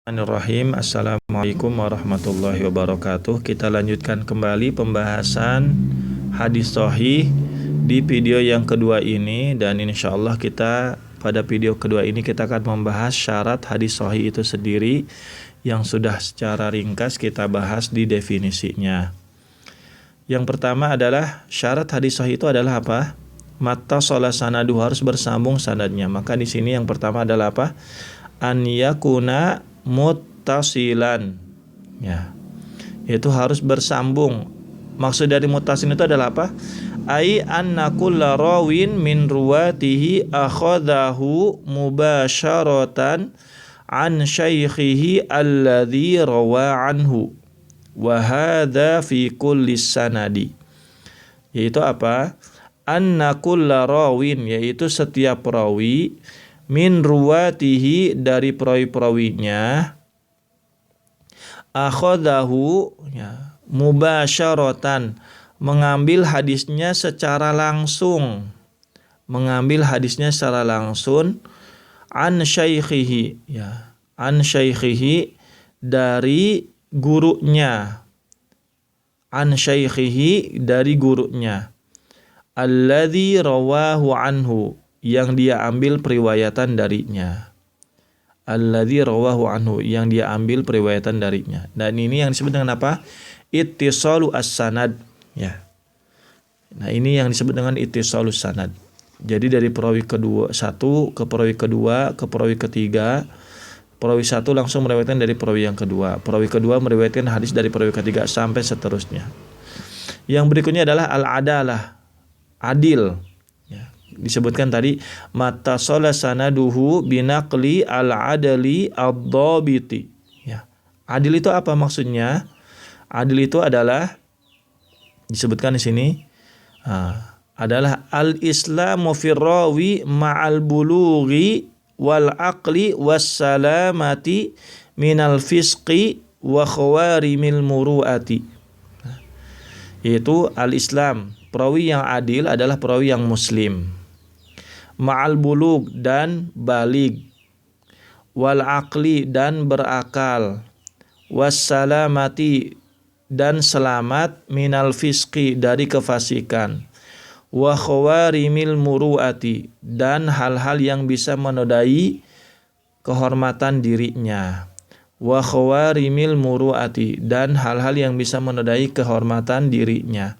Bismillahirrahmanirrahim. Assalamualaikum warahmatullahi wabarakatuh. Kita lanjutkan kembali pembahasan hadis sahih di video yang kedua ini, dan insya Allah kita pada video kedua ini kita akan membahas syarat hadis sahih itu sendiri yang sudah secara ringkas kita bahas di definisinya. Yang pertama adalah syarat hadis sahih itu adalah apa? Mattasala sanaduhu, harus bersambung sanadnya. Maka di sini yang pertama adalah apa? An yakuna muttasilan, ya, itu harus bersambung. Maksud dari muttasil itu adalah apa? Ai anna kulla rawin min ruwatihi akhadahu mubasharatan an syaikhihi alladhi rawa anhu wa hadha fi kulli sanadi. Yaitu apa? Anna kulla rawin, yaitu setiap rawi, min ruwatihi, dari perawi-perawinya, akhadahu, ya, mubasyaratan, mengambil hadisnya secara langsung, an syaikhihi, ya, an syaikhihi, dari gurunya, alladzi rawahu anhu, yang dia ambil periwayatan darinya. Dan ini yang disebut dengan apa? Ittisalu as-sanad, ya. Nah, ini yang disebut dengan ittisalus sanad. Jadi dari perawi kedua satu ke perawi kedua ke perawi ketiga, perawi satu langsung meriwayatkan dari perawi yang kedua, perawi kedua meriwayatkan hadis dari perawi ketiga, sampai seterusnya. Yang berikutnya adalah al-adalah, adil. Disebutkan tadi mattasala sanaduhu binaqli al-adli ad-dhabiti, ya. Adil itu apa maksudnya? Adil itu adalah, disebutkan di sini, adalah al-islamu fir rawi ma'al bulughi wal aqli was salamati minal fisqi wa khawarimil muru'ati. Yaitu al-islam, perawi yang adil adalah perawi yang muslim, ma'al bulug, dan balig, wal aqli, dan berakal, wassalamati, dan selamat, minal fisqi, dari kefasikan, wa khawarimil muru'ati, dan hal-hal yang bisa menodai kehormatan dirinya, wa khawarimil muru'ati, dan hal-hal yang bisa menodai kehormatan dirinya.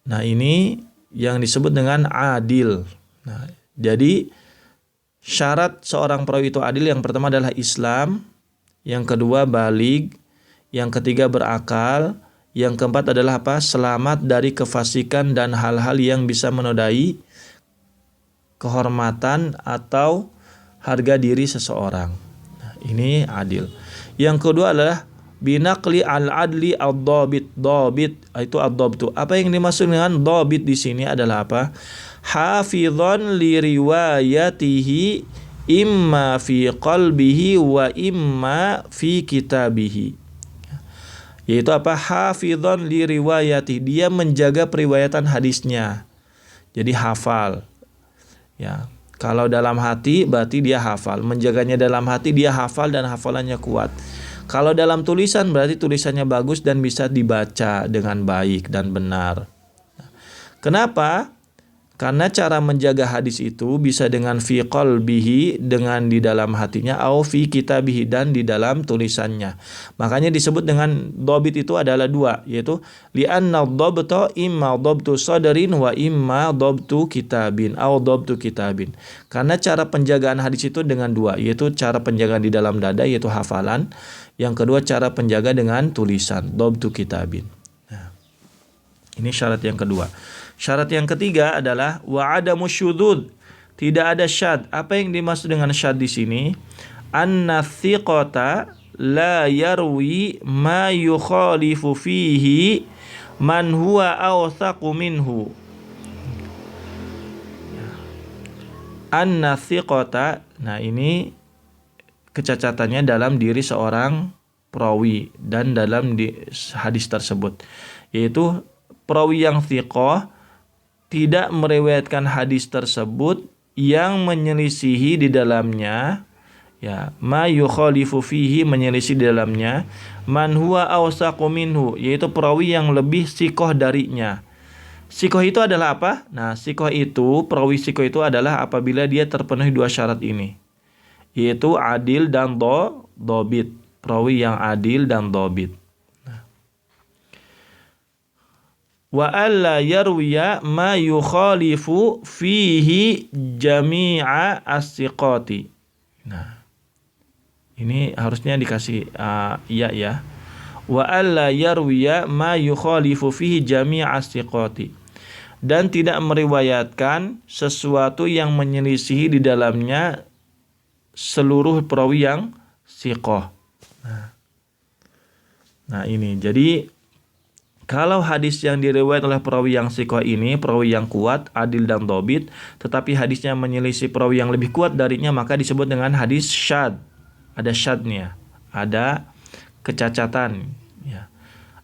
Nah, ini yang disebut dengan adil. Nah, jadi syarat seorang perawi itu adil, yang pertama adalah Islam, yang kedua balig, yang ketiga berakal, yang keempat adalah apa? Selamat dari kefasikan dan hal-hal yang bisa menodai kehormatan atau harga diri seseorang. Nah, ini adil. Yang kedua adalah binaqli al-adli ad-dhabit. Dhabit itu ad-dhabtu. Apa yang dimaksud dengan dhabit di sini adalah apa? Hafizan li riwayatihi imma fi qalbihi wa imma fi kitabihi. Yaitu apa? Hafizan li riwayatihi, dia menjaga periwayatan hadisnya. Jadi hafal. Ya, kalau dalam hati berarti dia hafal, menjaganya dalam hati, dia hafal dan hafalannya kuat. Kalau dalam tulisan berarti tulisannya bagus dan bisa dibaca dengan baik dan benar. Kenapa? Karena cara menjaga hadis itu bisa dengan fi qalbihi, dengan di dalam hatinya, au fi kitabihi, dan di dalam tulisannya. Makanya disebut dengan dhabit itu adalah dua, yaitu li'anna dhabta imma dhabtu sadrin wa imma dhabtu kitabin au dhabtu kitabin. Karena cara penjagaan hadis itu dengan dua, yaitu cara penjagaan di dalam dada, yaitu hafalan. Yang kedua cara penjaga dengan tulisan, dhabtu kitabin. Nah, ini syarat yang kedua. Syarat yang ketiga adalah wa adamu syudzud, tidak ada syad. Apa yang dimaksud dengan syad di sini? Anna thiqata la yarwi ma yukhalifu fihi man huwa awthaqu minhu. Anna thiqata, nah ini kecacatannya dalam diri seorang perawi dan dalam hadis tersebut, yaitu perawi yang thiqah tidak meriwayatkan hadis tersebut yang menyelisihi di dalamnya, Ya, ma yukhalifu fihi menyelisih di dalamnya, man huwa awsaqu minhu, yaitu perawi yang lebih sikoh darinya. Sikoh itu adalah apa? Nah, sikoh itu, perawi sikoh itu adalah apabila dia terpenuhi dua syarat ini, yaitu adil dan dobit. Perawi yang adil dan dobit. Wa alla yarwiya ma yukhalifu fihi jami'a as-siqati. Nah, ini harusnya dikasih iya ya. Wa alla yarwiya ma yukhalifu fihi jami'a as-siqati. Dan tidak meriwayatkan sesuatu yang menyelisihi di dalamnya seluruh perawi yang siqah. Nah, ini jadi kalau hadis yang diriwayatkan oleh perawi yang siqah ini, perawi yang kuat, adil dan dobit, tetapi hadisnya menyelisih perawi yang lebih kuat darinya, maka disebut dengan hadis syad. Ada syadnya, ada kecacatan. Ya.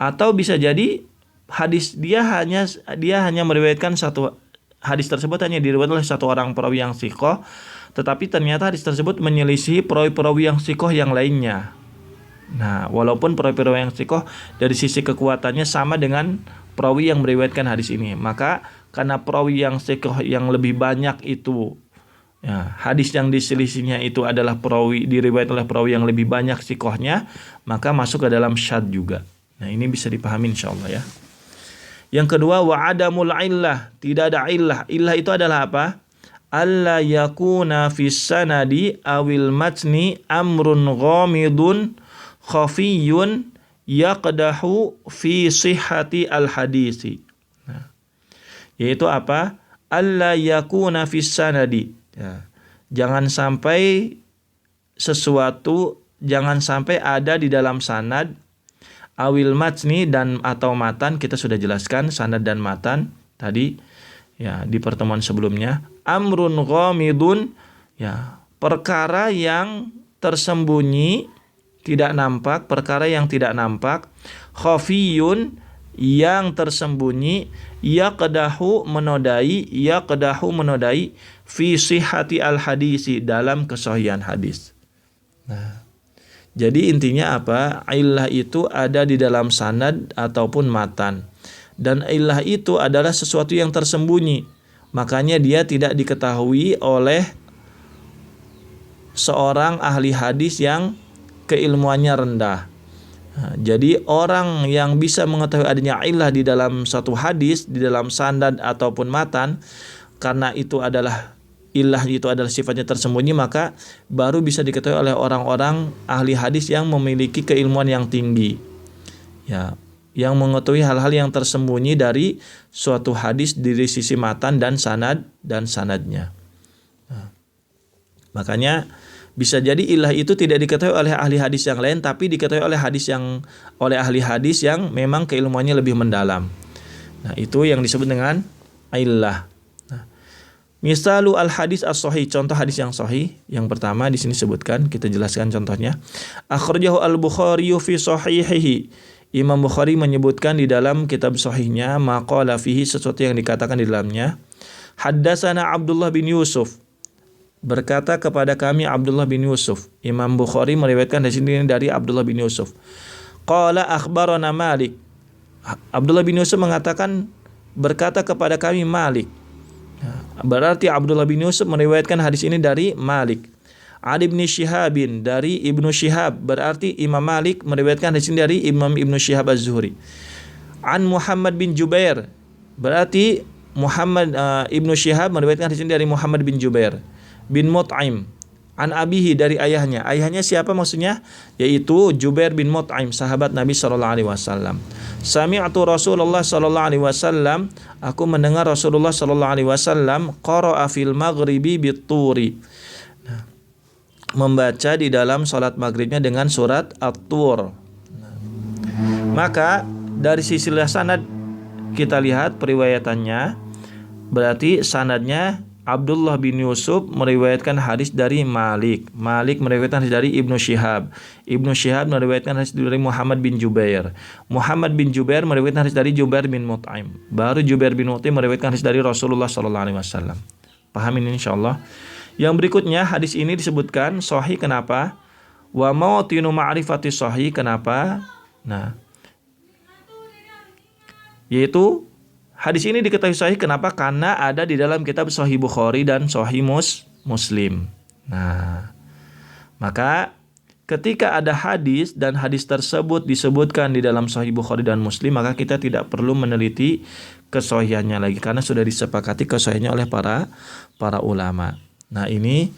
Atau bisa jadi hadis dia hanya meriwayatkan satu hadis tersebut hanya diriwayatkan oleh satu orang perawi yang siqah, tetapi ternyata hadis tersebut menyelisih perawi-perawi yang siqah yang lainnya. Nah, walaupun perawi-perawi yang siqah dari sisi kekuatannya sama dengan perawi yang meriwayatkan hadis ini, maka karena perawi yang siqah yang lebih banyak itu, ya, hadis yang diselisihnya itu adalah perawi diriwayatkan oleh perawi yang lebih banyak siqahnya, maka masuk ke dalam syad juga. Nah, ini bisa dipahami insyaallah ya. Yang kedua, wa adamul illah, tidak ada illah. Illah itu adalah apa? Alla yakuna fis sanadi awil matni amrun ghamidun khafiyun yaqdahu fi sihhati al-hadisi. Nah, yaitu apa? Alla yakuna fis sanadi. Ya. Jangan sampai ada di dalam sanad awil matni dan atau matan, kita sudah jelaskan sanad dan matan tadi ya di pertemuan sebelumnya. Amrun ghamidun, ya, perkara yang tersembunyi, tidak nampak, perkara yang tidak nampak. Khafiyun, yang tersembunyi. Yaqdahu menodai fi sihhati al-hadisi, dalam kesahihan hadis. Nah, jadi intinya apa? Illah itu ada di dalam sanad ataupun matan. Dan illah itu adalah sesuatu yang tersembunyi. Makanya dia tidak diketahui oleh seorang ahli hadis yang keilmuannya rendah. Nah, jadi orang yang bisa mengetahui adanya illah di dalam satu hadis, di dalam sanad ataupun matan, karena itu adalah illah itu adalah sifatnya tersembunyi, maka baru bisa diketahui oleh orang-orang ahli hadis yang memiliki keilmuan yang tinggi. Ya, yang mengetahui hal-hal yang tersembunyi dari suatu hadis dari sisi matan dan sanadnya. Nah, makanya bisa jadi illah itu tidak diketahui oleh ahli hadis yang lain, tapi diketahui oleh ahli hadis yang memang keilmuannya lebih mendalam. Nah, itu yang disebut dengan illah. Nah, misalu al hadis as-sahih, contoh hadis yang sahih. Yang pertama di sini sebutkan, kita jelaskan contohnya. Akhrajahu al-Bukhari fi sahihihi. Imam Bukhari menyebutkan di dalam kitab sahihnya maqala fihi, sesuatu yang dikatakan di dalamnya. Haddatsana Abdullah bin Yusuf, berkata kepada kami Abdullah bin Yusuf. Imam Bukhari meriwayatkan di sini dari Abdullah bin Yusuf. Qala akhbarana Malik. Abdullah bin Yusuf mengatakan berkata kepada kami Malik. Berarti Abdullah bin Yusuf meriwayatkan hadis ini dari Malik. Ali bin Syihabin, dari Ibnu Syihab, berarti Imam Malik meriwayatkan hadis ini dari Imam Ibnu Syihab Az-Zuhri. An Muhammad bin Jubair, berarti Ibnu Syihab meriwayatkan hadis ini dari Muhammad bin Jubair bin Mut'im. An abihi, dari ayahnya. Ayahnya siapa maksudnya? Yaitu Jubair bin Mut'im, sahabat Nabi SAW. Sami'tu Rasulullah SAW, aku mendengar Rasulullah SAW qara'a fil maghribi bit-turi, membaca di dalam salat maghribnya dengan surat At-Tur. Maka dari sisi sanad kita lihat periwayatannya, berarti sanadnya Abdullah bin Yusuf meriwayatkan hadis dari Malik. Malik meriwayatkan hadis dari Ibnu Syihab. Ibnu Syihab meriwayatkan hadis dari Muhammad bin Jubair. Muhammad bin Jubair meriwayatkan hadis dari Jubair bin Mut'im. Baru Jubair bin Mut'im meriwayatkan hadis dari Rasulullah SAW. Paham ini insyaallah. Yang berikutnya hadis ini disebutkan sahih kenapa? Wa mawtinu ma'rifati sahih kenapa? Nah, yaitu hadis ini diketahui sahih kenapa? Karena ada di dalam kitab Sahih Bukhari dan Sahih Muslim. Nah, maka ketika ada hadis dan hadis tersebut disebutkan di dalam Sahih Bukhari dan Muslim, maka kita tidak perlu meneliti kesahihannya lagi karena sudah disepakati kesahihannya oleh para ulama. Nah, ini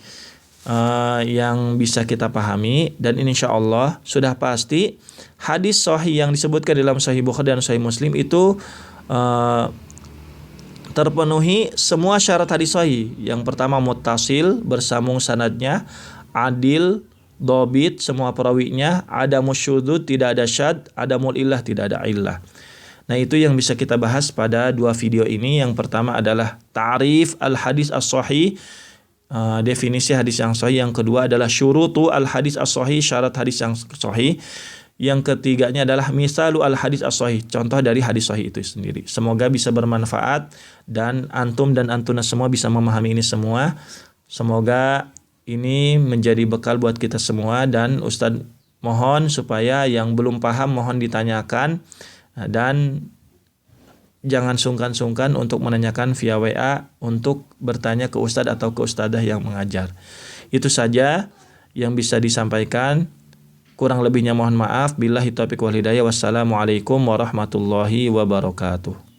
yang bisa kita pahami, dan insya Allah sudah pasti hadis sahih yang disebutkan dalam Sahih Bukhari dan Sahih Muslim itu terpenuhi semua syarat hadis sahih. Yang pertama muttasil, bersambung sanadnya, adil, dhabit, semua perawinya, ada musyudud, tidak ada syad, ada illah, tidak ada illah. Nah, itu yang bisa kita bahas pada dua video ini. Yang pertama adalah ta'rif al-hadis as-sahih, definisi hadis yang sahih. Yang kedua adalah syurutu al-hadis as-sahih, syarat hadis yang sahih. Yang ketiganya adalah misalu al-hadis as-sahih, contoh dari hadis sahih itu sendiri. Semoga bisa bermanfaat dan antum dan antuna semua bisa memahami ini semua. Semoga ini menjadi bekal buat kita semua, dan Ustadz mohon supaya yang belum paham mohon ditanyakan, dan jangan sungkan-sungkan untuk menanyakan via WA untuk bertanya ke Ustadz atau ke Ustadzah yang mengajar. Itu saja yang bisa disampaikan. Kurang lebihnya mohon maaf. Billahi taufiq wal hidayah. Wassalamualaikum warahmatullahi wabarakatuh.